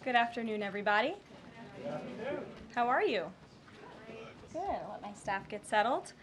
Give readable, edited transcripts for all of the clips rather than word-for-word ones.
Good afternoon, everybody. Good afternoon. How are you? Good. I'll let my staff get settled.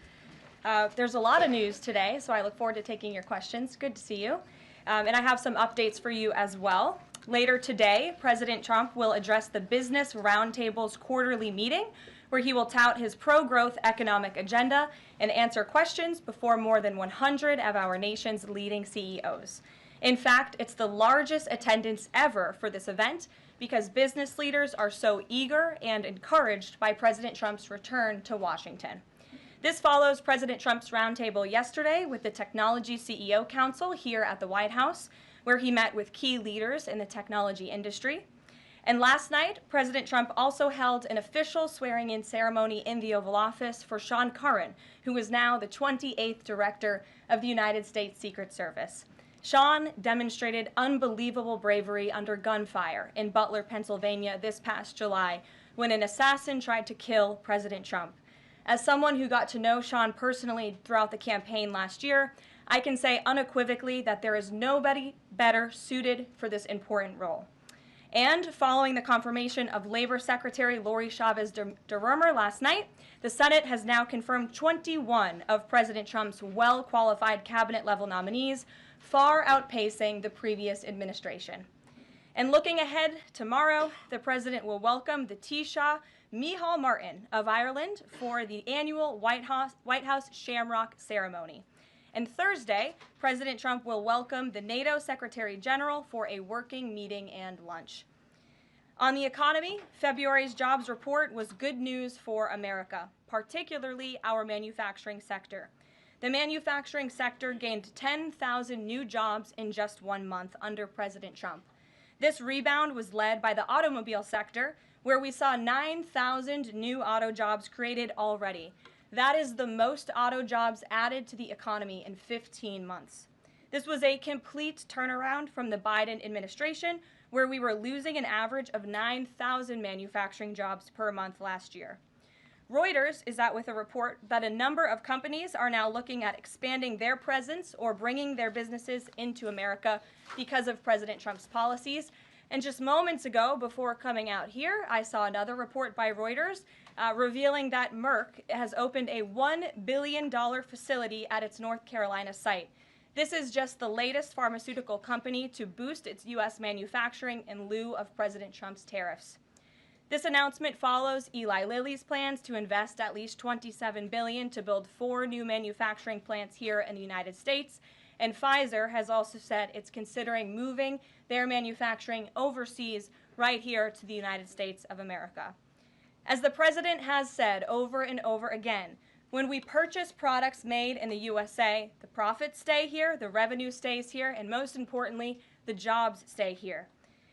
There's a lot of news today, so I look forward to taking your questions. Good to see you. And I have some updates for you as well. Later today, President Trump will address the Business Roundtable's quarterly meeting, where he will tout his pro-growth economic agenda and answer questions before more than 100 of our nation's leading CEOs. In fact, it's the largest attendance ever for this event because business leaders are so eager and encouraged by President Trump's return to Washington. This follows President Trump's roundtable yesterday with the Technology CEO Council here at the White House, where he met with key leaders in the technology industry. And last night, President Trump also held an official swearing-in ceremony in the Oval Office for Sean Curran, who is now the 28th Director of the United States Secret Service. Sean demonstrated unbelievable bravery under gunfire in Butler, Pennsylvania this past July when an assassin tried to kill President Trump. As someone who got to know Sean personally throughout the campaign last year, I can say unequivocally that there is nobody better suited for this important role. And following the confirmation of Labor Secretary Lori Chavez DeRomer last night, the Senate has now confirmed 21 of President Trump's well-qualified cabinet-level nominees, far outpacing the previous administration. And looking ahead, tomorrow, the president will welcome the Taoiseach Micheál Martin of Ireland for the annual White House Shamrock ceremony. And Thursday, President Trump will welcome the NATO Secretary General for a working meeting and lunch. On the economy, February's jobs report was good news for America, particularly our manufacturing sector. The manufacturing sector gained 10,000 new jobs in just 1 month under President Trump. This rebound was led by the automobile sector, where we saw 9,000 new auto jobs created already. That is the most auto jobs added to the economy in 15 months. This was a complete turnaround from the Biden administration, where we were losing an average of 9,000 manufacturing jobs per month last year. Reuters is out with a report that a number of companies are now looking at expanding their presence or bringing their businesses into America because of President Trump's policies. And just moments ago, before coming out here, I saw another report by Reuters revealing that Merck has opened a $1 billion facility at its North Carolina site. This is just the latest pharmaceutical company to boost its U.S. manufacturing in lieu of President Trump's tariffs. This announcement follows Eli Lilly's plans to invest at least $27 billion to build 4 new manufacturing plants here in the United States, and Pfizer has also said it's considering moving their manufacturing overseas right here to the United States of America. As the president has said over and over again, when we purchase products made in the USA, the profits stay here, the revenue stays here, and most importantly, the jobs stay here.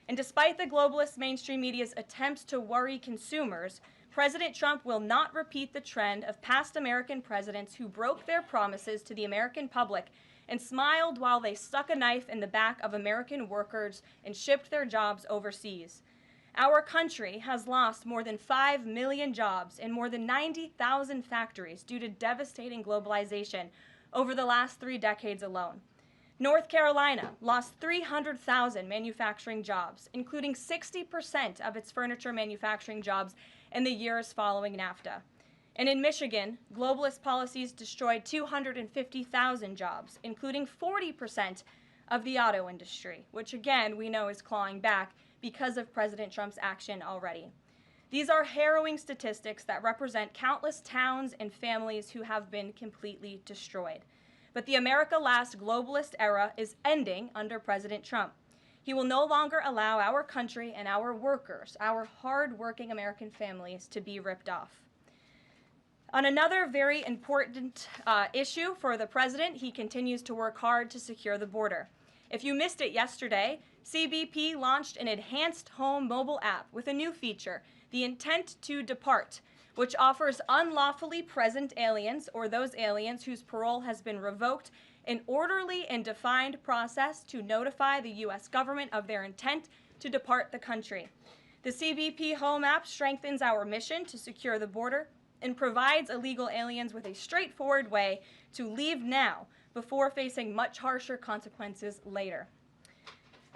And despite the globalist mainstream media's attempts to worry consumers, President Trump will not repeat the trend of past American presidents who broke their promises to the American public and smiled while they stuck a knife in the back of American workers and shipped their jobs overseas. Our country has lost more than 5 million jobs in more than 90,000 factories due to devastating globalization over the last 3 decades alone. North Carolina lost 300,000 manufacturing jobs, including 60% of its furniture manufacturing jobs in the years following NAFTA. And in Michigan, globalist policies destroyed 250,000 jobs, including 40% of the auto industry, which again we know is clawing back because of President Trump's action already. These are harrowing statistics that represent countless towns and families who have been completely destroyed. But the America Last globalist era is ending under President Trump. He will no longer allow our country and our workers, our hard-working American families, to be ripped off. On another very important issue for the president, he continues to work hard to secure the border. If you missed it yesterday, CBP launched an enhanced home mobile app with a new feature, the Intent to Depart, which offers unlawfully present aliens or those aliens whose parole has been revoked an orderly and defined process to notify the U.S. government of their intent to depart the country. The CBP Home app strengthens our mission to secure the border and provides illegal aliens with a straightforward way to leave now before facing much harsher consequences later.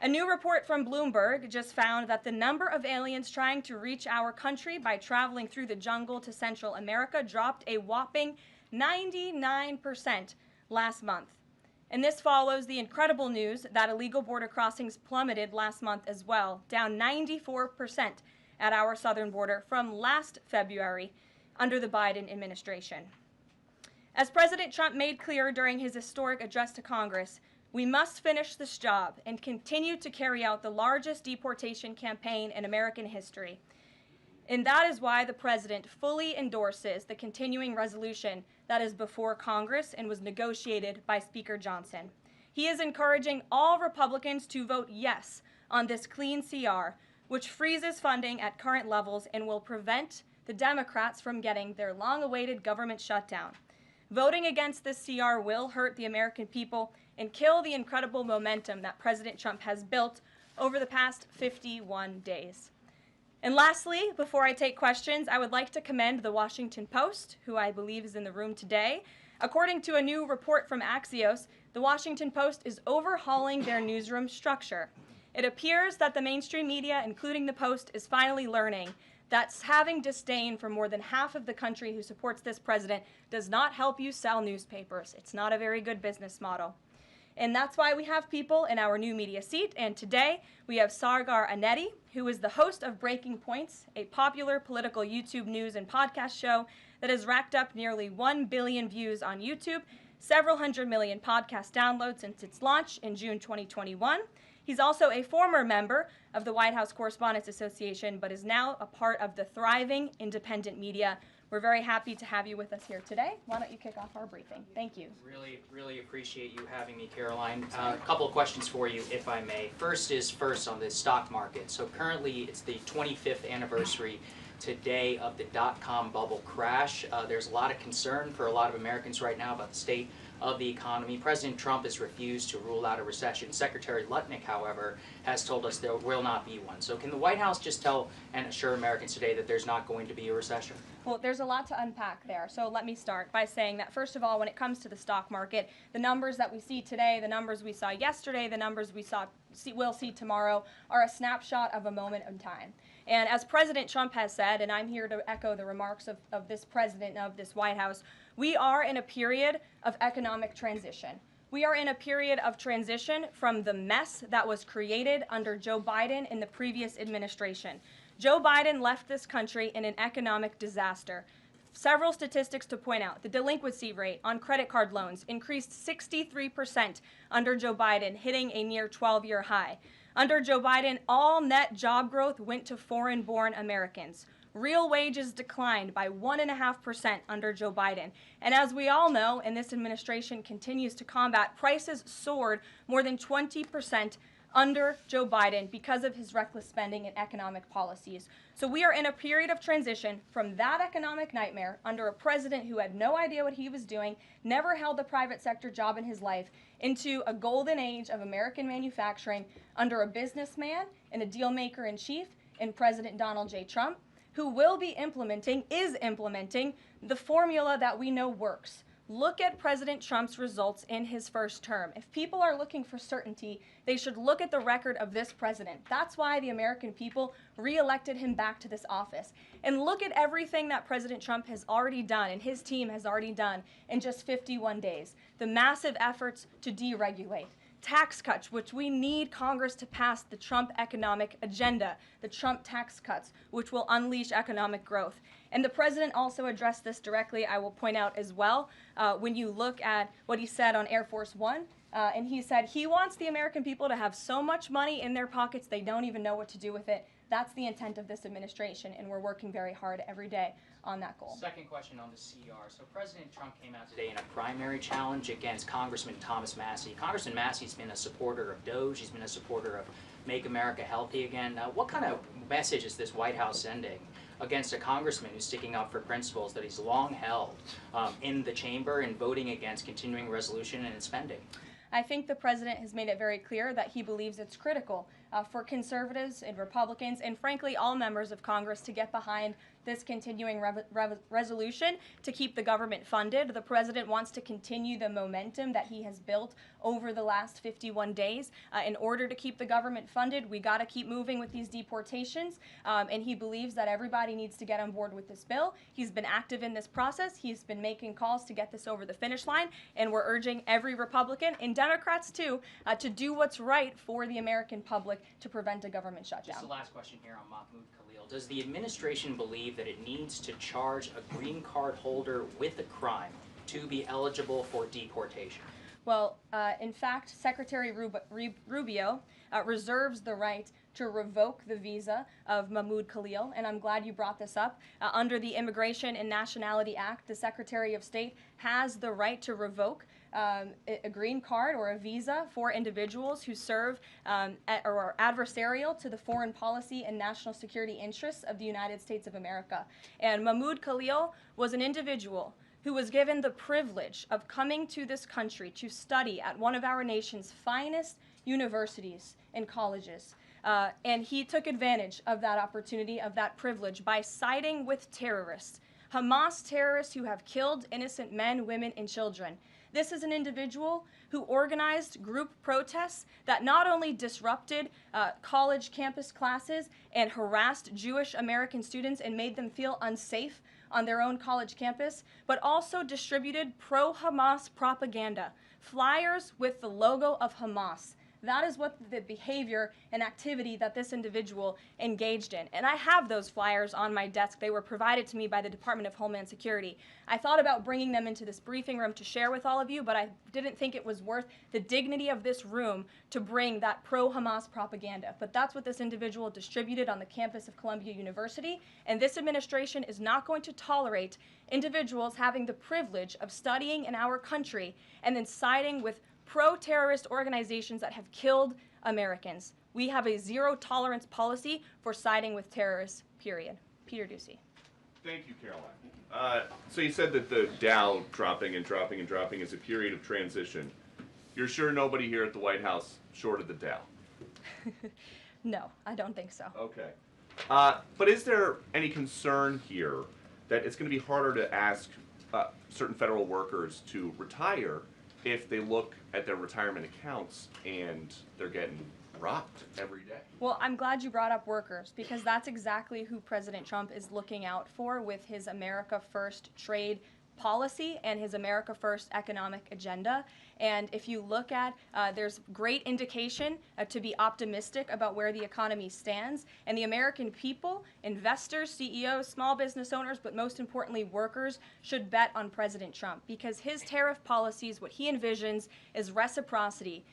A new report from Bloomberg just found that the number of aliens trying to reach our country by traveling through the jungle to Central America dropped a whopping 99% last month. And this follows the incredible news that illegal border crossings plummeted last month as well, down 94% at our southern border from last February under the Biden administration. As President Trump made clear during his historic address to Congress, we must finish this job and continue to carry out the largest deportation campaign in American history. And that is why the president fully endorses the continuing resolution that is before Congress and was negotiated by Speaker Johnson. He is encouraging all Republicans to vote yes on this clean CR, which freezes funding at current levels and will prevent the Democrats from getting their long-awaited government shutdown. Voting against this CR will hurt the American people and kill the incredible momentum that President Trump has built over the past 51 days. And lastly, before I take questions, I would like to commend the Washington Post, who I believe is in the room today. According to a new report from Axios, the Washington Post is overhauling their newsroom structure. It appears that the mainstream media, including the Post, is finally learning that having disdain for more than half of the country who supports this president does not help you sell newspapers. It's not a very good business model. And that's why we have people in our new media seat. And today we have Sargar Anetti, who is the host of Breaking Points, a popular political YouTube news and podcast show that has racked up nearly 1 billion views on YouTube, several hundred million podcast downloads since its launch in June 2021. He's also a former member of the White House Correspondents Association, but is now a part of the thriving independent media. We're very happy to have you with us here today. Why don't you kick off our briefing? Thank you. Really appreciate you having me, Caroline. A couple of questions for you, if I may. First on the stock market. So currently it's the 25th anniversary today of the dot-com bubble crash. There's a lot of concern for a lot of Americans right now about the state of the economy. President Trump has refused to rule out a recession. Secretary Lutnick, however, has told us there will not be one. So can the White House just tell and assure Americans today that there's not going to be a recession? Well, there's a lot to unpack there. So let me start by saying that, first of all, when it comes to the stock market, the numbers that we see today, the numbers we saw yesterday, the numbers we'll see tomorrow are a snapshot of a moment in time. And as President Trump has said, and I'm here to echo the remarks of this president of this White House, we are in a period of economic transition. We are in a period of transition from the mess that was created under Joe Biden in the previous administration. Joe Biden left this country in an economic disaster. Several statistics to point out. The delinquency rate on credit card loans increased 63% under Joe Biden, hitting a near 12-year high. Under Joe Biden, all net job growth went to foreign-born Americans. Real wages declined by 1.5% under Joe Biden. And as we all know, and this administration continues to combat, prices soared more than 20% under Joe Biden because of his reckless spending and economic policies. So we are in a period of transition from that economic nightmare under a president who had no idea what he was doing, never held a private sector job in his life, into a golden age of American manufacturing under a businessman and a deal maker in chief in President Donald J. Trump, who is implementing the formula that we know works. Look at President Trump's results in his first term. If people are looking for certainty, they should look at the record of this president. That's why the American people re-elected him back to this office. And look at everything that President Trump has already done and his team has already done in just 51 days. The massive efforts to deregulate. Tax cuts, which we need Congress to pass the Trump economic agenda, the Trump tax cuts, which will unleash economic growth. And the president also addressed this directly, I will point out as well, when you look at what he said on Air Force One. And he said he wants the American people to have so much money in their pockets they don't even know what to do with it. That's the intent of this administration, and we're working very hard every day on that goal. Second question on the CR. So President Trump came out today in a primary challenge against Congressman Thomas Massie. Congressman Massie's been a supporter of DOGE. He's been a supporter of Make America Healthy Again. What kind of message is this White House sending against a congressman who's sticking up for principles that he's long held in the chamber and voting against continuing resolution and spending? I think the president has made it very clear that he believes it's critical for conservatives and Republicans and frankly all members of Congress to get behind this continuing resolution to keep the government funded. The president wants to continue the momentum that he has built over the last 51 days. In order to keep the government funded, we got to keep moving with these deportations, and he believes that everybody needs to get on board with this bill. He's been active in this process. He's been making calls to get this over the finish line, and we're urging every Republican, and Democrats too, to do what's right for the American public to prevent a government shutdown. Just the last question here on Mahmoud Khalil. Does the administration believe that it needs to charge a green card holder with a crime to be eligible for deportation? Well, in fact, Secretary Rubio reserves the right to revoke the visa of Mahmoud Khalil, and I'm glad you brought this up. Under the Immigration and Nationality Act, the Secretary of State has the right to revoke a green card or a visa for individuals who serve or are adversarial to the foreign policy and national security interests of the United States of America. And Mahmoud Khalil was an individual who was given the privilege of coming to this country to study at one of our nation's finest universities and colleges. And he took advantage of that opportunity, of that privilege, by siding with terrorists, Hamas terrorists who have killed innocent men, women, and children. This is an individual who organized group protests that not only disrupted college campus classes and harassed Jewish American students and made them feel unsafe on their own college campus, but also distributed pro-Hamas propaganda, flyers with the logo of Hamas. That is what the behavior and activity that this individual engaged in. And I have those flyers on my desk. They were provided to me by the Department of Homeland Security. I thought about bringing them into this briefing room to share with all of you, but I didn't think it was worth the dignity of this room to bring that pro-Hamas propaganda. But that's what this individual distributed on the campus of Columbia University. And this administration is not going to tolerate individuals having the privilege of studying in our country and then siding with pro-terrorist organizations that have killed Americans. We have a zero-tolerance policy for siding with terrorists, period. Peter Ducey. Thank you, Caroline. So you said that the Dow dropping and dropping and dropping is a period of transition. You're sure nobody here at the White House shorted the Dow? No, I don't think so. Okay. But is there any concern here that it's going to be harder to ask certain federal workers to retire if they look at their retirement accounts and they're getting robbed every day? Well, I'm glad you brought up workers because that's exactly who President Trump is looking out for with his America First trade policy and his America First economic agenda. And if you look at, there's great indication to be optimistic about where the economy stands. And the American people, investors, CEOs, small business owners, but most importantly workers, should bet on President Trump because his tariff policies, what he envisions is reciprocity,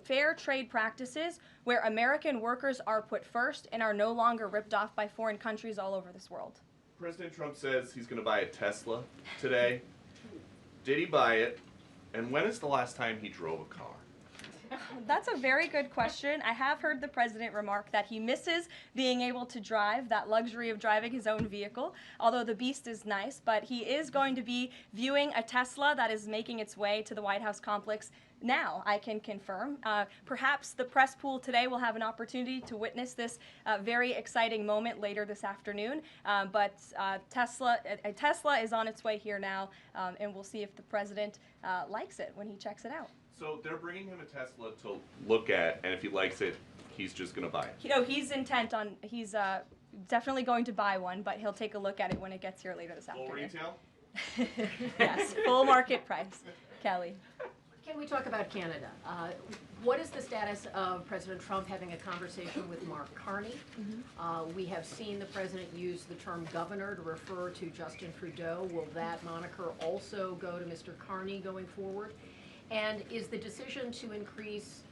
fair trade practices where American workers are put first and are no longer ripped off by foreign countries all over this world. President Trump says he's going to buy a Tesla today. Did he buy it? And when is the last time he drove a car? That's a very good question. I have heard the president remark that he misses being able to drive, that luxury of driving his own vehicle, although the beast is nice, but he is going to be viewing a Tesla that is making its way to the White House complex now, I can confirm. Perhaps the press pool today will have an opportunity to witness this very exciting moment later this afternoon. But a Tesla is on its way here now, and we'll see if the president likes it when he checks it out. So they're bringing him a Tesla to look at, and if he likes it, he's just going to buy it. You know, he's intent on, he's definitely going to buy one, but he'll take a look at it when it gets here later this afternoon. Full retail? Yes, full market price. Kelly. Can we talk about Canada? What is the status of President Trump having a conversation with Mark Carney? We have seen the president use the term governor to refer to Justin Trudeau. Will that moniker also go to Mr. Carney going forward? And is the decision to increase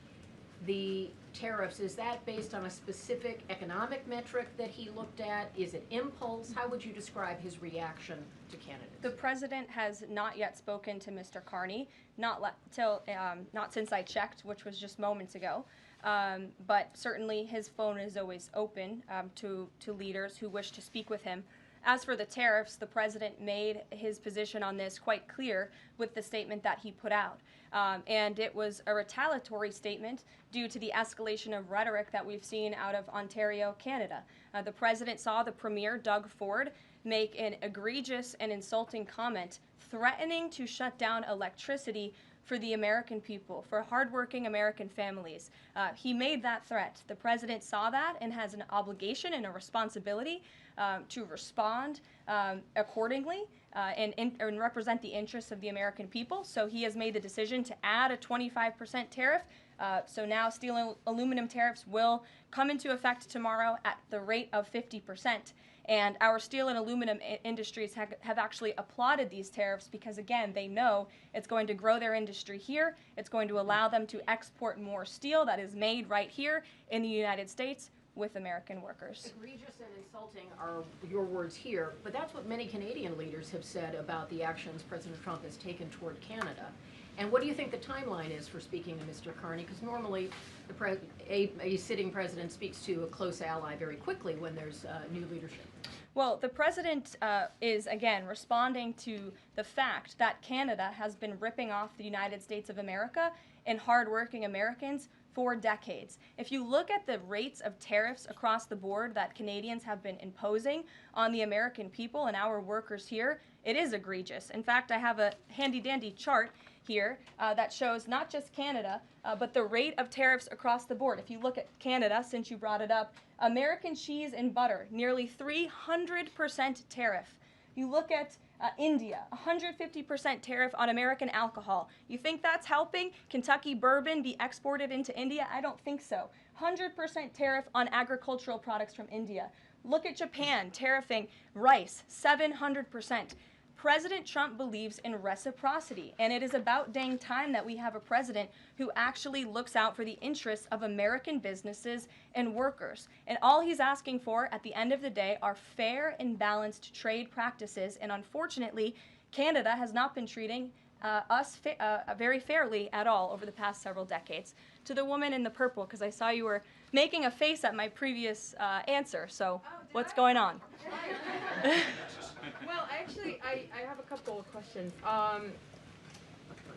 the tariffs, is that based on a specific economic metric that he looked at? Is it impulse? How would you describe his reaction to candidates? The president has not yet spoken to Mr. Carney, not since I checked, which was just moments ago. But certainly his phone is always open to leaders who wish to speak with him. As for the tariffs, the president made his position on this quite clear with the statement that he put out. And it was a retaliatory statement due to the escalation of rhetoric that we've seen out of Ontario, Canada. The president saw the premier, Doug Ford, make an egregious and insulting comment threatening to shut down electricity for the American people, for hardworking American families. He made that threat. The president saw that and has an obligation and a responsibility to respond accordingly and represent the interests of the American people. So he has made the decision to add a 25% tariff. So now steel and aluminum tariffs will come into effect tomorrow at the rate of 50%. And our steel and aluminum industries have actually applauded these tariffs because, again, they know it's going to grow their industry here. It's going to allow them to export more steel that is made right here in the United States with American workers. Egregious and insulting are your words here, but that's what many Canadian leaders have said about the actions President Trump has taken toward Canada. And what do you think the timeline is for speaking to Mr. Carney? Because normally a sitting president speaks to a close ally very quickly when there's new leadership. Well, the president is, again, responding to the fact that Canada has been ripping off the United States of America and hardworking Americans for decades. If you look at the rates of tariffs across the board that Canadians have been imposing on the American people and our workers here, it is egregious. In fact, I have a handy-dandy chart here that shows not just Canada, but the rate of tariffs across the board. If you look at Canada, since you brought it up, American cheese and butter, nearly 300% tariff. You look at India, 150% tariff on American alcohol. You think that's helping Kentucky bourbon be exported into India? I don't think so. 100% tariff on agricultural products from India. Look at Japan, tariffing rice, 700%. President Trump believes in reciprocity, and it is about dang time that we have a president who actually looks out for the interests of American businesses and workers. And all he's asking for at the end of the day are fair and balanced trade practices, and unfortunately, Canada has not been treating us very fairly at all over the past several decades. To the woman in the purple, because I saw you were making a face at my previous answer, so what's going on? Well, actually, I have a couple of questions.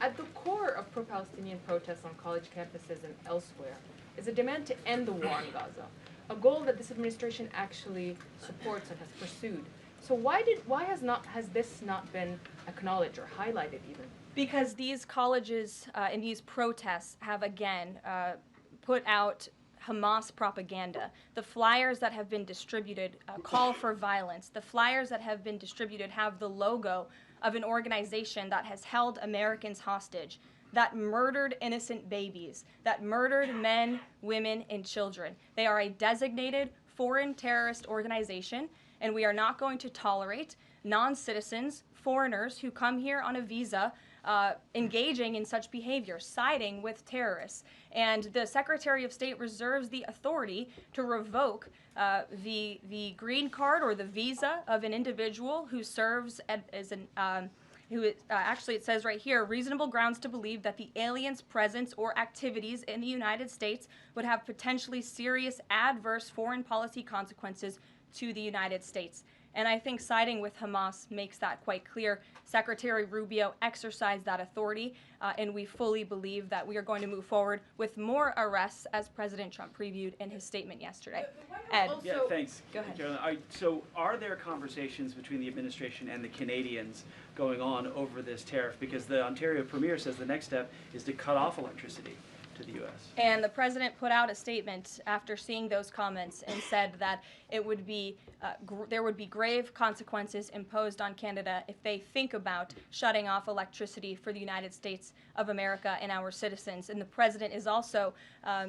At the core of pro-Palestinian protests on college campuses and elsewhere is a demand to end the war in Gaza, a goal that this administration actually supports and has pursued. So why has this not been acknowledged or highlighted even? Because these colleges and these protests have again put out Hamas propaganda. The flyers that have been distributed call for violence. The flyers that have been distributed have the logo of an organization that has held Americans hostage, that murdered innocent babies, that murdered men, women, and children. They are a designated foreign terrorist organization, and we are not going to tolerate non-citizens, foreigners who come here on a visa engaging in such behavior, siding with terrorists. And the Secretary of State reserves the authority to revoke the green card or the visa of an individual who serves as an actually it says right here, reasonable grounds to believe that the alien's presence or activities in the United States would have potentially serious adverse foreign policy consequences to the United States. And I think siding with Hamas makes that quite clear. Secretary Rubio exercised that authority, and we fully believe that we are going to move forward with more arrests, as President Trump previewed in his statement yesterday. Ed. Yeah, thanks. Go ahead. Caroline. So are there conversations between the administration and the Canadians going on over this tariff? Because the Ontario Premier says the next step is to cut off electricity to the U.S. And the president put out a statement after seeing those comments and said that it would be there would be grave consequences imposed on Canada if they think about shutting off electricity for the United States of America and our citizens. And the president is also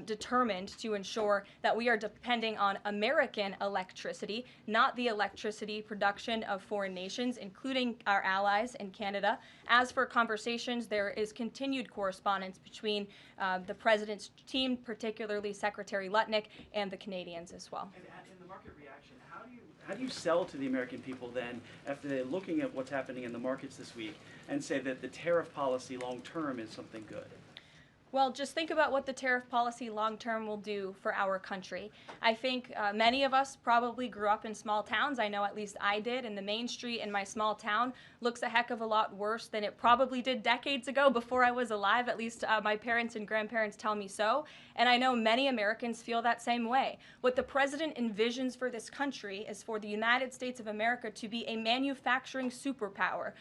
determined to ensure that we are depending on American electricity, not the electricity production of foreign nations, including our allies in Canada. As for conversations, there is continued correspondence between the president's team, particularly Secretary Lutnick, and the Canadians as well. And in the market reaction, how do you sell to the American people then after they're looking at what's happening in the markets this week and say that the tariff policy long term is something good? Well, just think about what the tariff policy long-term will do for our country. I think many of us probably grew up in small towns. I know at least I did, and the main street in my small town looks a heck of a lot worse than it probably did decades ago before I was alive. At least my parents and grandparents tell me so. And I know many Americans feel that same way. What the president envisions for this country is for the United States of America to be a manufacturing superpower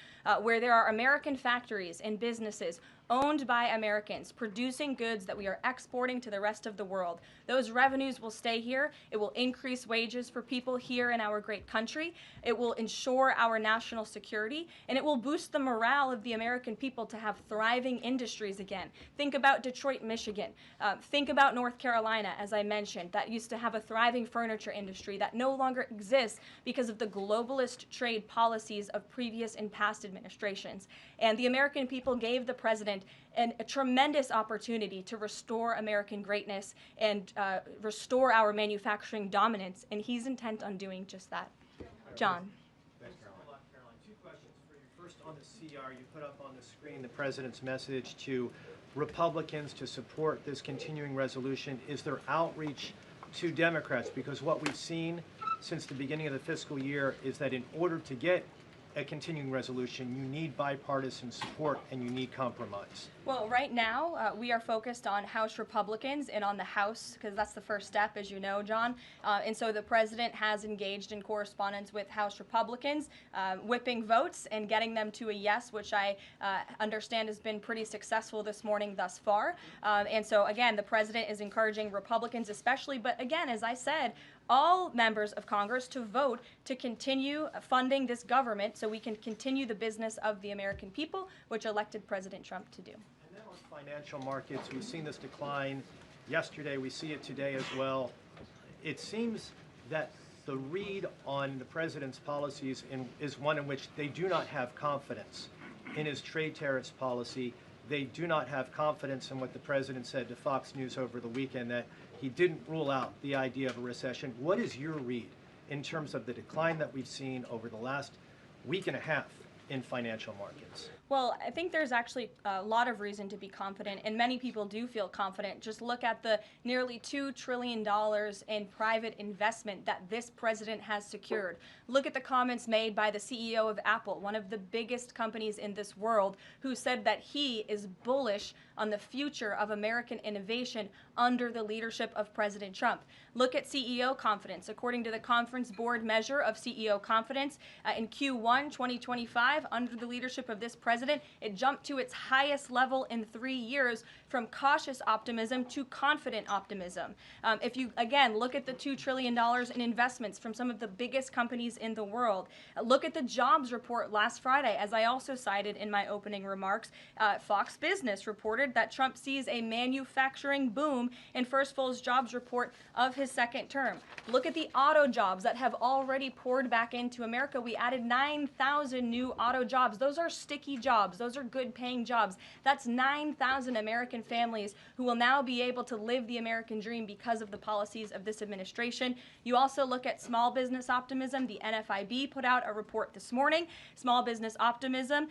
where there are American factories and businesses owned by Americans, producing goods that we are exporting to the rest of the world. Those revenues will stay here. It will increase wages for people here in our great country. It will ensure our national security, and it will boost the morale of the American people to have thriving industries again. Think about Detroit, Michigan. Think about North Carolina, as I mentioned, that used to have a thriving furniture industry that no longer exists because of the globalist trade policies of previous and past administrations. And the American people gave the president a tremendous opportunity to restore American greatness and restore our manufacturing dominance, and he's intent on doing just that. John. Thanks, Caroline. Two questions for you. First, on the CR, you put up on the screen the president's message to Republicans to support this continuing resolution. Is there outreach to Democrats? Because what we've seen since the beginning of the fiscal year is that in order to get a continuing resolution, you need bipartisan support and you need compromise. Well, right now, we are focused on House Republicans and on the House, because that's the first step, as you know, John. And so the president has engaged in correspondence with House Republicans, whipping votes and getting them to a yes, which I understand has been pretty successful this morning thus far. And so, again, the president is encouraging Republicans especially, but again, as I said, all members of Congress to vote to continue funding this government so we can continue the business of the American people, which elected President Trump to do. And then on financial markets, we've seen this decline yesterday. We see it today as well. It seems that the read on the president's policies is one in which they do not have confidence in his trade tariffs policy. They do not have confidence in what the president said to Fox News over the weekend, that he didn't rule out the idea of a recession. What is your read in terms of the decline that we've seen over the last week and a half in financial markets? Well, I think there's actually a lot of reason to be confident, and many people do feel confident. Just look at the nearly $2 trillion in private investment that this president has secured. Look at the comments made by the CEO of Apple, one of the biggest companies in this world, who said that he is bullish on the future of American innovation under the leadership of President Trump. Look at CEO confidence. According to the Conference Board measure of CEO confidence, in Q1 2025, under the leadership of this president, it jumped to its highest level in 3 years, from cautious optimism to confident optimism. If you, again, look at the $2 trillion in investments from some of the biggest companies in the world. Look at the jobs report last Friday, as I also cited in my opening remarks. Fox Business reported that Trump sees a manufacturing boom in first full jobs report of his second term. Look at the auto jobs that have already poured back into America. We added 9,000 new auto jobs. Those are sticky jobs. Those are good paying jobs. That's 9,000 American families who will now be able to live the American dream because of the policies of this administration. You also look at small business optimism. The NFIB put out a report this morning. Small business optimism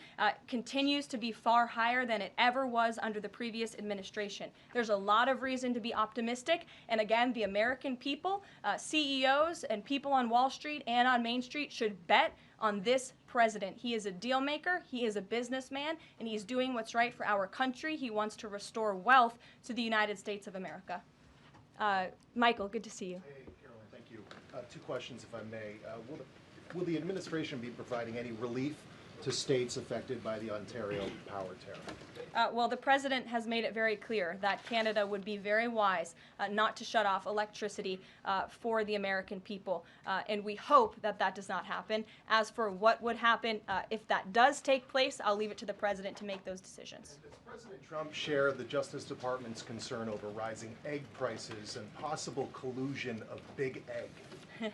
continues to be far higher than it ever was under the previous administration. There's a lot of reason to be optimistic. And again, the American people, CEOs and people on Wall Street and on Main Street should bet on this president. He is a deal maker, he is a businessman, and he's doing what's right for our country. He wants to restore wealth to the United States of America. Michael, good to see you. Hey, Caroline, thank you. Two questions, if I may. Will the administration be providing any relief to states affected by the Ontario power tariff? Well, the president has made it very clear that Canada would be very wise not to shut off electricity for the American people, and we hope that that does not happen. As for what would happen if that does take place, I'll leave it to the president to make those decisions. And does President Trump share the Justice Department's concern over rising egg prices and possible collusion of big egg?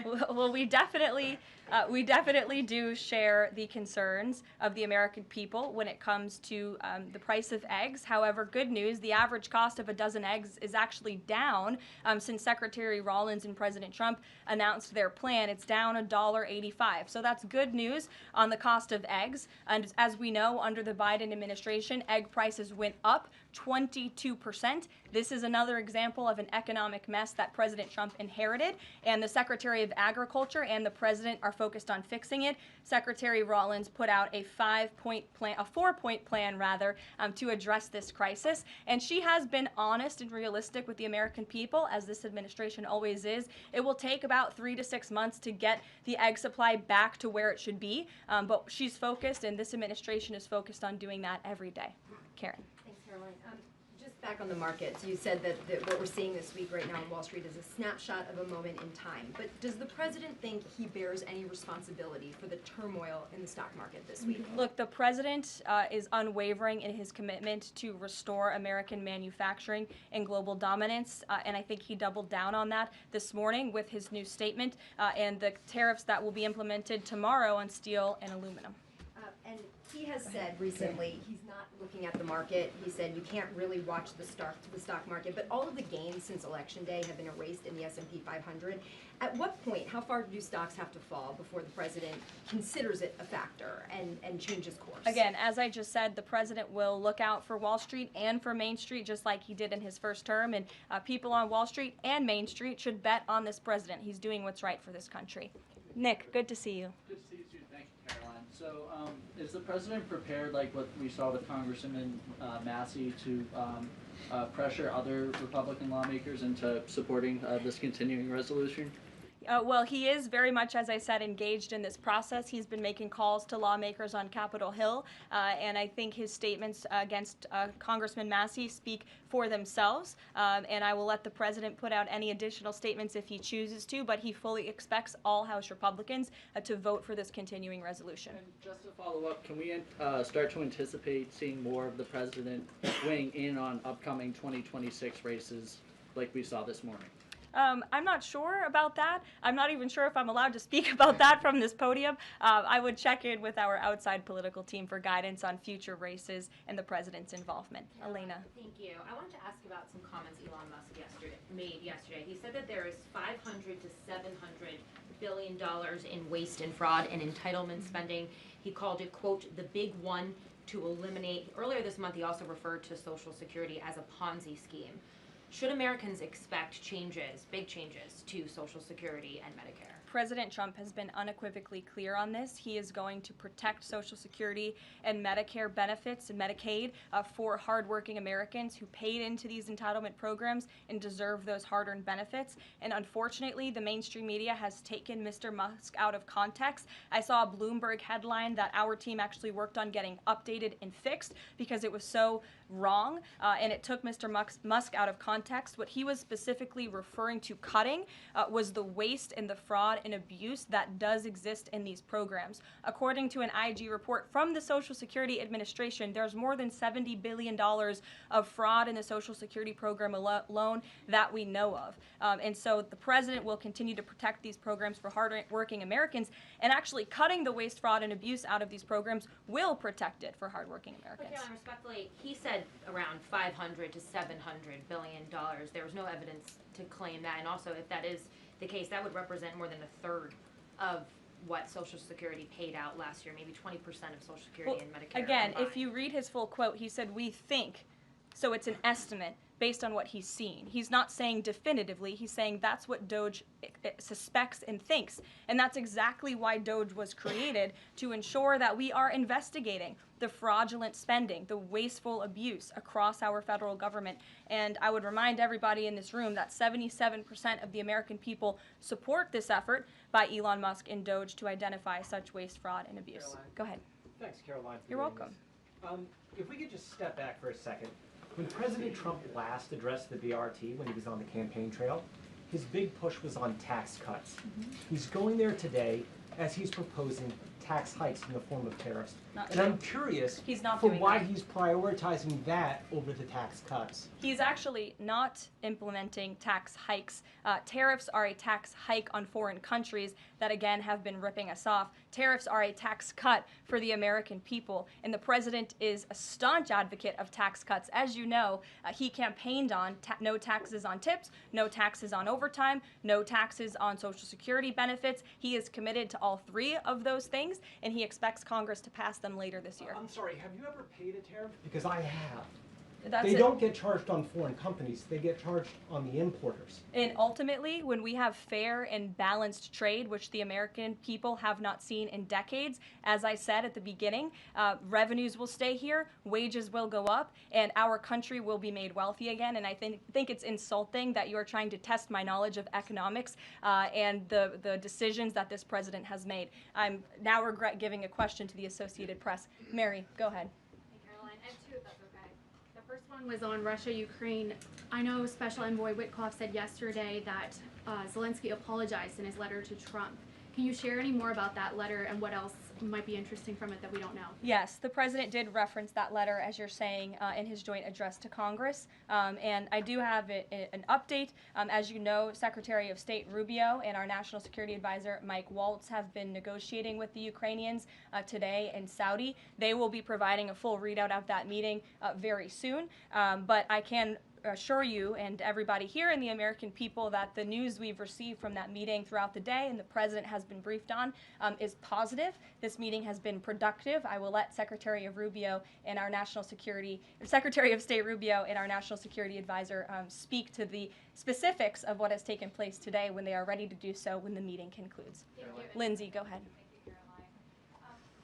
Well, we definitely do share the concerns of the American people when it comes to the price of eggs. However, good news, the average cost of a dozen eggs is actually down since Secretary Rollins and President Trump announced their plan. It's down $1.85. So that's good news on the cost of eggs. And as we know, under the Biden administration, egg prices went up 22%. This is another example of an economic mess that President Trump inherited, and the Secretary of Agriculture and the President are focused on fixing it. Secretary Rollins put out a 4-point plan rather, to address this crisis, and she has been honest and realistic with the American people, as this administration always is. It will take about 3 to 6 months to get the egg supply back to where it should be, but she's focused, and this administration is focused on doing that every day. Karen. Thanks, Caroline. Just back on the markets, you said that what we're seeing this week right now on Wall Street is a snapshot of a moment in time. But does the president think he bears any responsibility for the turmoil in the stock market this week? Look, the president is unwavering in his commitment to restore American manufacturing and global dominance, and I think he doubled down on that this morning with his new statement and the tariffs that will be implemented tomorrow on steel and aluminum. And he has said recently he's not looking at the market. He said you can't really watch the stock market, but all of the gains since Election Day have been erased in the S&P 500. At what point, how far do stocks have to fall before the president considers it a factor and changes course? Again, as I just said, the president will look out for Wall Street and for Main Street, just like he did in his first term, and people on Wall Street and Main Street should bet on this president. He's doing what's right for this country. Nick, good to see you. Good to see you too. Thank you, Caroline. So, is the president prepared, like what we saw with Congressman Massey, to pressure other Republican lawmakers into supporting this continuing resolution? Well, he is very much, as I said, engaged in this process. He's been making calls to lawmakers on Capitol Hill, and I think his statements against Congressman Massey speak for themselves, and I will let the president put out any additional statements if he chooses to, but he fully expects all House Republicans to vote for this continuing resolution. And just to follow up, can we start to anticipate seeing more of the president weighing in on upcoming 2026 races like we saw this morning? I'm not sure about that. I'm not even sure if I'm allowed to speak about that from this podium. I would check in with our outside political team for guidance on future races and the president's involvement. Elena. Thank you. I wanted to ask about some comments Elon Musk made yesterday. He said that there is $500 to $700 billion in waste and fraud and entitlement spending. He called it, quote, the big one to eliminate. Earlier this month, he also referred to Social Security as a Ponzi scheme. Should Americans expect changes, big changes, to Social Security and Medicare? President Trump has been unequivocally clear on this. He is going to protect Social Security and Medicare benefits and Medicaid for hardworking Americans who paid into these entitlement programs and deserve those hard-earned benefits. And unfortunately, the mainstream media has taken Mr. Musk out of context. I saw a Bloomberg headline that our team actually worked on getting updated and fixed because it was so wrong, and it took Mr. Musk out of context. What he was specifically referring to cutting was the waste and the fraud and abuse that does exist in these programs. According to an IG report from the Social Security Administration, there's more than $70 billion of fraud in the Social Security program alone that we know of. And so the president will continue to protect these programs for hard-working Americans, and actually cutting the waste, fraud, and abuse out of these programs will protect it for hardworking Americans. But Caroline, respectfully, he said around $500 to $700 billion. There was no evidence to claim that, and also if that is the case, that would represent more than a third of what Social Security paid out last year, maybe 20% of Social Security and Medicare. Again, combined. if you read his full quote, he said, we think, so it's an estimate based on what he's seen. He's not saying definitively, he's saying that's what DOJ suspects and thinks. And that's exactly why DOJ was created, to ensure that we are investigating the fraudulent spending, the wasteful abuse across our federal government. And I would remind everybody in this room that 77% of the American people support this effort by Elon Musk and DOJ to identify such waste, fraud, and abuse. Caroline. Go ahead. Thanks, Caroline. You're welcome. If we could just step back for a second. When President Trump last addressed the BRT when he was on the campaign trail, his big push was on tax cuts. He's going there today as he's proposing tax hikes in the form of tariffs. I'm curious why he's prioritizing that over the tax cuts. He's actually not implementing tax hikes. Tariffs are a tax hike on foreign countries that, again, have been ripping us off. Tariffs are a tax cut for the American people, and the president is a staunch advocate of tax cuts. As you know, he campaigned on no taxes on tips, no taxes on overtime, no taxes on Social Security benefits. He is committed to all three of those things, and he expects Congress to pass them later this year. I'm sorry, have you ever paid a tariff? Because I have. They don't get charged on foreign companies, they get charged on the importers. And ultimately, when we have fair and balanced trade, which the American people have not seen in decades, as I said at the beginning, revenues will stay here, wages will go up, and our country will be made wealthy again. And I think it's insulting that you are trying to test my knowledge of economics and the decisions that this president has made. I'm now regret giving a question to the Associated Press. Mary, go ahead. Hey, Caroline. I have two, if that's okay. The first one was on Russia, Ukraine. I know Special Envoy Witkoff said yesterday that Zelensky apologized in his letter to Trump. Can you share any more about that letter and what else might be interesting from it that we don't know? Yes, the president did reference that letter, as you're saying, in his joint address to Congress. And I do have an update. As you know, Secretary of State Rubio and our National Security Advisor Mike Waltz have been negotiating with the Ukrainians today in Saudi. They will be providing a full readout of that meeting very soon. But I can assure you and everybody here and the American people that the news we've received from that meeting throughout the day and the president has been briefed on is positive. This meeting has been productive. I will let Secretary of State Rubio and our National Security Advisor speak to the specifics of what has taken place today when they are ready to do so when the meeting concludes. Lindsay, go ahead. Thank you, Caroline.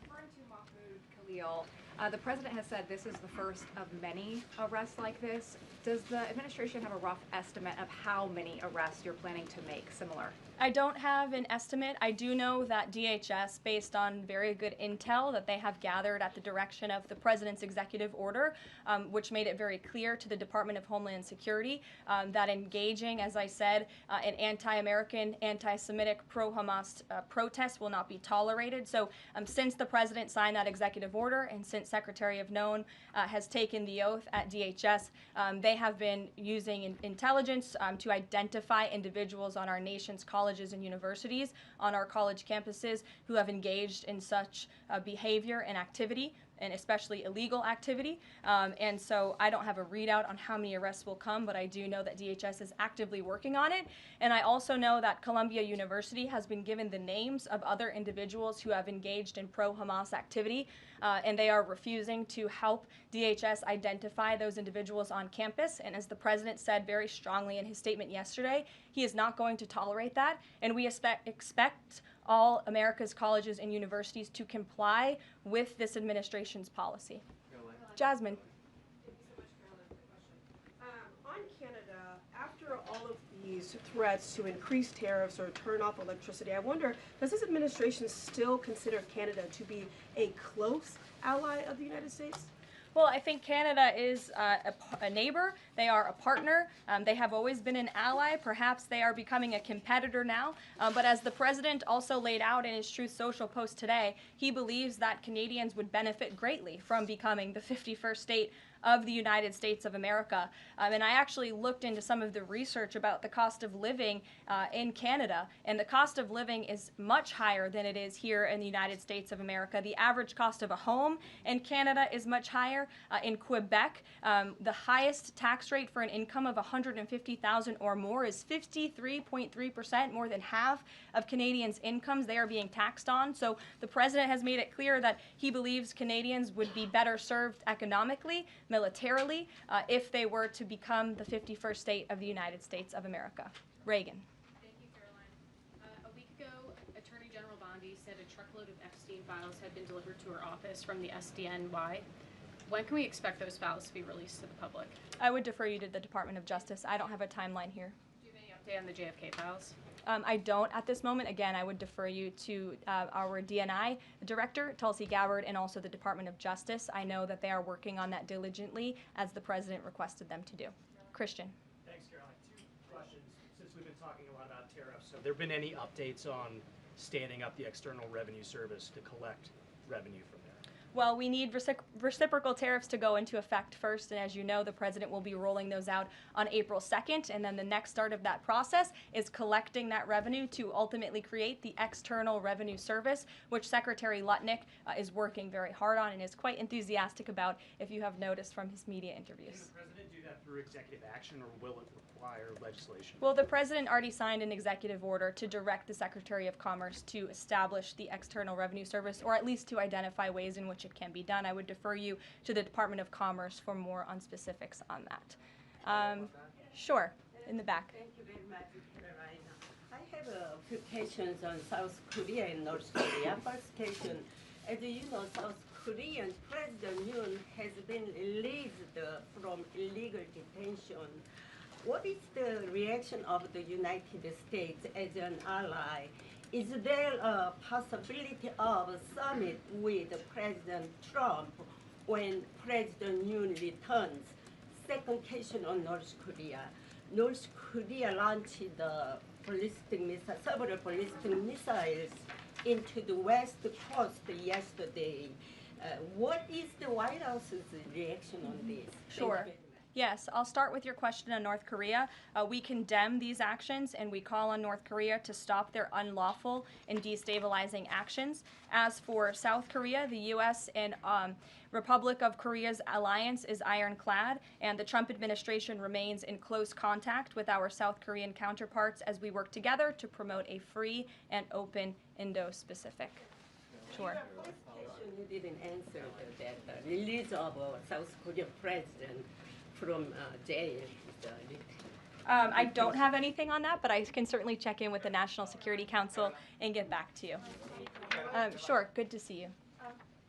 Referring to Mahmoud Khalil, the president has said this is the first of many arrests like this. Does the administration have a rough estimate of how many arrests you're planning to make similar? I don't have an estimate. I do know that DHS, based on very good intel that they have gathered at the direction of the president's executive order, which made it very clear to the Department of Homeland Security that engaging, as I said, in anti-American, anti-Semitic, pro-Hamas protests will not be tolerated. So since the president signed that executive order and since Secretary of Known has taken the oath at DHS, they have been using intelligence to identify individuals on our nation's colleges and universities, on our college campuses, who have engaged in such behavior and activity, and especially illegal activity. And so I don't have a readout on how many arrests will come, but I do know that DHS is actively working on it. And I also know that Columbia University has been given the names of other individuals who have engaged in pro-Hamas activity, and they are refusing to help DHS identify those individuals on campus. And as the president said very strongly in his statement yesterday, he is not going to tolerate that, and we expect all America's colleges and universities to comply with this administration's policy. Jasmine. Thank you so much, Caroline, for the question. On Canada, after all of these threats to increase tariffs or turn off electricity, I wonder, does this administration still consider Canada to be a close ally of the United States? Well, I think Canada is a neighbor. They are a partner. They have always been an ally. Perhaps they are becoming a competitor now. But as the president also laid out in his Truth Social post today, he believes that Canadians would benefit greatly from becoming the 51st state of the United States of America. And I actually looked into some of the research about the cost of living in Canada, and the cost of living is much higher than it is here in the United States of America. The average cost of a home in Canada is much higher. In Quebec, the highest tax rate for an income of $150,000 or more is 53.3%, more than half of Canadians' incomes they are being taxed on. So the president has made it clear that he believes Canadians would be better served economically, militarily, if they were to become the 51st state of the United States of America. Reagan. Thank you, Caroline. A week ago, Attorney General Bondi said a truckload of Epstein files had been delivered to her office from the SDNY. When can we expect those files to be released to the public? I would defer you to the Department of Justice. I don't have a timeline here. Do you have any update on the JFK files? I don't at this moment. Again, I would defer you to our DNI director, Tulsi Gabbard, and also the Department of Justice. I know that they are working on that diligently, as the president requested them to do. Christian. Thanks, Caroline. Two questions. Since we've been talking a lot about tariffs, have there been any updates on standing up the External Revenue Service to collect revenue from there? Well, we need reciprocal tariffs to go into effect first, and as you know, the president will be rolling those out on April 2nd, and then the next start of that process is collecting that revenue to ultimately create the External Revenue Service, which Secretary Lutnick is working very hard on and is quite enthusiastic about, if you have noticed from his media interviews. Can the president do that through executive action, or will it require legislation? Well, the president already signed an executive order to direct the Secretary of Commerce to establish the External Revenue Service, or at least to identify ways in which it can be done. I would defer you to the Department of Commerce for more on specifics on that. Sure, in the back. Thank you very much, Caroline. I have a few questions on South Korea and North Korea. First question, as you know, South Korean President Yoon has been released from illegal detention. What is the reaction of the United States as an ally? Is there a possibility of a summit with President Trump when President Yoon returns? Second question on North Korea. North Korea launched the several ballistic missiles into the west coast yesterday. What is the White House's reaction on this? Sure. Yes, I'll start with your question on North Korea. We condemn these actions and we call on North Korea to stop their unlawful and destabilizing actions. As for South Korea, the U.S. and Republic of Korea's alliance is ironclad, and the Trump administration remains in close contact with our South Korean counterparts as we work together to promote a free and open Indo-Pacific. Sure. Your first question, you didn't answer that release of South Korean president from jail. I don't have anything on that, but I can certainly check in with the National Security Council and get back to you. Sure, good to see you.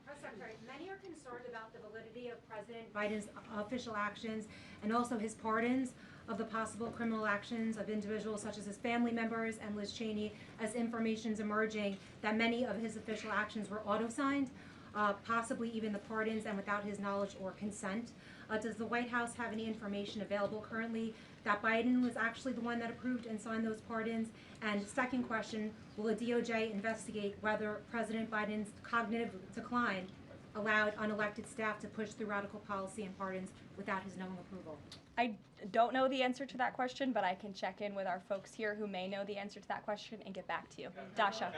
Press Secretary, many are concerned about the validity of President Biden's official actions and also his pardons of the possible criminal actions of individuals such as his family members and Liz Cheney, as information's emerging that many of his official actions were auto-signed, possibly even the pardons, and without his knowledge or consent. Does the White House have any information available currently that Biden was actually the one that approved and signed those pardons? And second question, will the DOJ investigate whether President Biden's cognitive decline allowed unelected staff to push through radical policy and pardons without his knowing approval? I don't know the answer to that question, but I can check in with our folks here who may know the answer to that question and get back to you. Dasha.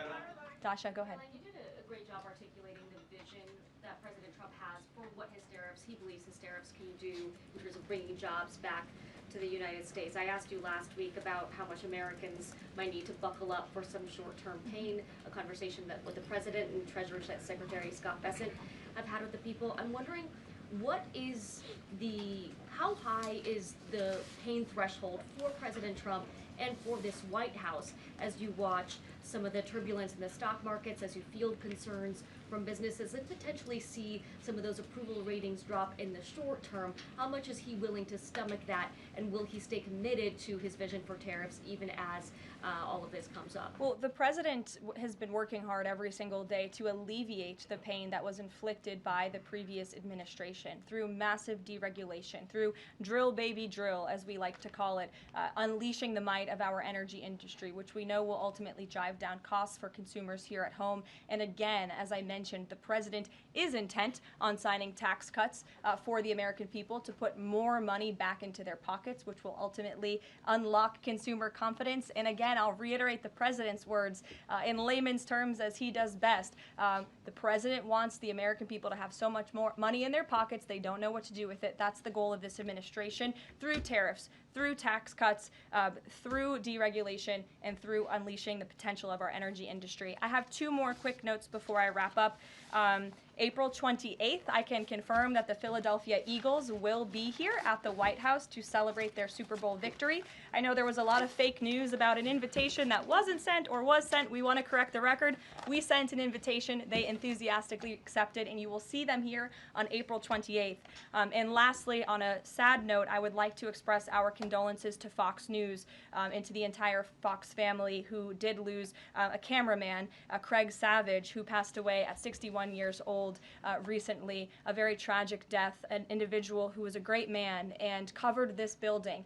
Dasha, go ahead. Caroline, you did a great job articulating the vision that President Trump has for what his tariffs, he believes his tariffs can do in terms of bringing jobs back to the United States. I asked you last week about how much Americans might need to buckle up for some short-term pain, a conversation that with the President and Treasury Secretary Scott Bessent have had with the people. I'm wondering, how high is the pain threshold for President Trump and for this White House as you watch some of the turbulence in the stock markets, as you field concerns from businesses and potentially see some of those approval ratings drop in the short term? How much is he willing to stomach that, and will he stay committed to his vision for tariffs even as all of this comes up? Well, the president has been working hard every single day to alleviate the pain that was inflicted by the previous administration through massive deregulation, through drill baby drill, as we like to call it, unleashing the might of our energy industry, which we know will ultimately drive down costs for consumers here at home. And again, as I mentioned, the president is intent on signing tax cuts for the American people to put more money back into their pockets, which will ultimately unlock consumer confidence. And again, I'll reiterate the president's words in layman's terms as he does best. The president wants the American people to have so much more money in their pockets, they don't know what to do with it. That's the goal of this administration, through tariffs, through tax cuts, through deregulation, and through unleashing the potential of our energy industry. I have two more quick notes before I wrap up. April 28th, I can confirm that the Philadelphia Eagles will be here at the White House to celebrate their Super Bowl victory. I know there was a lot of fake news about an invitation that wasn't sent or was sent. We want to correct the record. We sent an invitation. They enthusiastically accepted, and you will see them here on April 28th. And lastly, on a sad note, I would like to express our condolences to Fox News and to the entire Fox family who did lose a cameraman, Craig Savage, who passed away at 61 years old recently. A very tragic death, an individual who was a great man and covered this building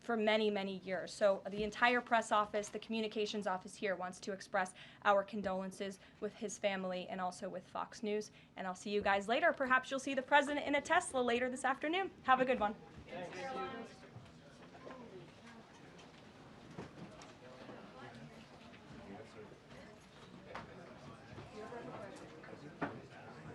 for many, many years. So the entire press office, the communications office here wants to express our condolences with his family and also with Fox News. And I'll see you guys later. Perhaps you'll see the president in a Tesla later this afternoon. Have a good one. Thank you.